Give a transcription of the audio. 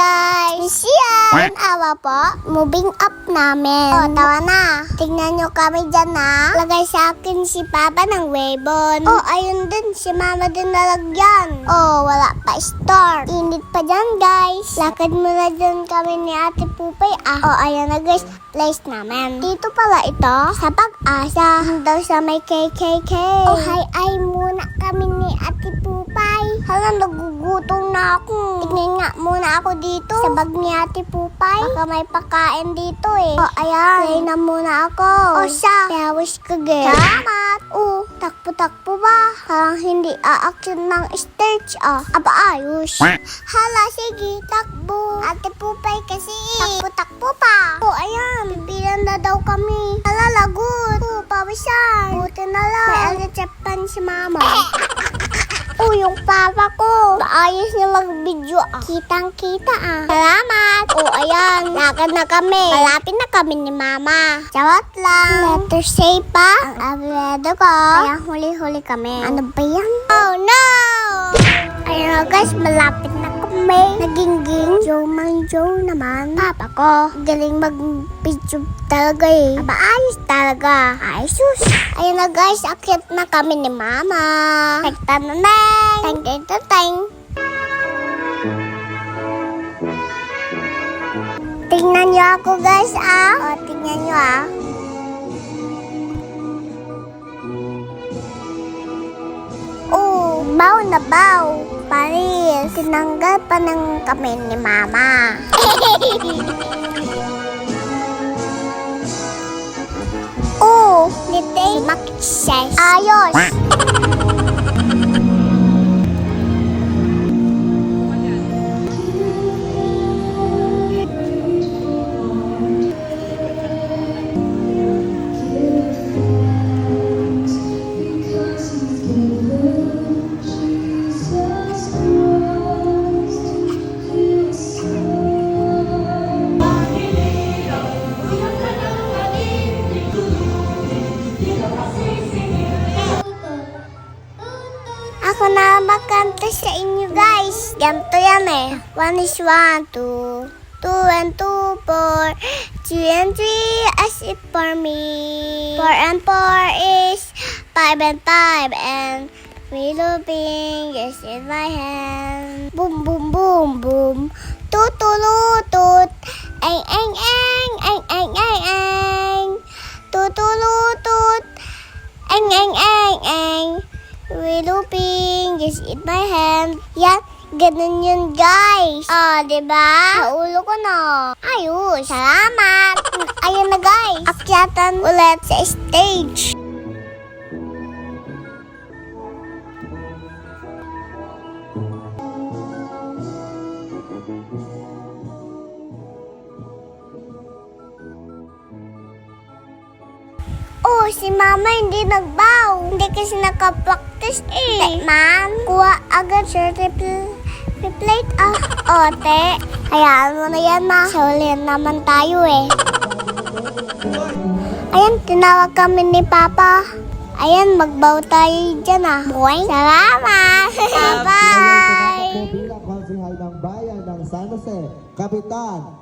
guys! Yan! Awa po, moving up namin. O, tawa na. Tingnan nyo kami dyan na. Lagay sa akin si Papa ng webon. O, ayun din. Si Mama din nalagyan. O, wala pa store. Init pa dyan guys. Lakad muna dyan kami ni Ate Pupay. O, ayan na guys. Place namin. Dito pala ito. Sa Pag-asa. Daw sa may KKK. O, hi-ay muna kami ni Ate Pupay. Hala, nagugutom na ako. Tignan nga muna ako dito sa bag ni Ate Pupay. Baka may pakain dito eh. O, ayan. Play na muna ako. O, siya. Kaya wish ka girl. Salamat. O, takpo-takpo ba? Parang hindi aaction ng stage Aba, ayos. Hala, sige. Takbo. Ate Pupay kasi. Takpo-takpo pa. O, ayan. Bibilan na daw kami. Hala, lagot. O, pawisan. Buti na lang. May algachapan si Mama. Oh, yung papa ko. Maayos niya mag-video Kitang-kita Salamat. Oh, ayan. Lakad na kami. Malapit na kami ni Mama. Charot lang. Letter C pa. Ang abredo ko. Kaya huli-huli kami. Ano ba yan? Oh, no! Ayun na guys, malapit na kami. Naging Joe naman. Papa ko. Galing mag-video talaga eh. Aba, ayos talaga. Ay, sus. Ayun na guys, akit na kami ni Mama. Tekta na neng. Teng. Tingnan nyo ako guys O, tingnan nyo Oh, baw na baw. Paris. Tinanggal pa ng kami ni Mama. Oh, nitay makisay. Ayos. Ako na makanta sa inyo guys. Ganito yan 1 is 1, 2 and 2, 4, 3 and 3 as if for me. 4 and 4 is 5 and 5 and little fingers in my hand. Boom, boom, boom, boom. Tutulutut. Eng, eng, eng, eng, eng, eng, eng. Tutulutut. Eng, eng, eng, eng. Little fingers in my hand. Yan, ganun yun guys. Diba? Naulo ko na. Ayos. Salamat. Ayan na guys. Akyatan ulit sa stage. Oh, si Mama hindi nagbaw. Hindi kasi nakapractice Ma'am, kuha agad certificate. Ote. Hayaan mo na yan, Ma. Saulian naman tayo Ayan, tinawag kami ni Papa. Ayan, magbaw tayo dyan Boing. Salamat. Bye-bye. Bilang konsihay ng bayan ng San Jose, Kapitan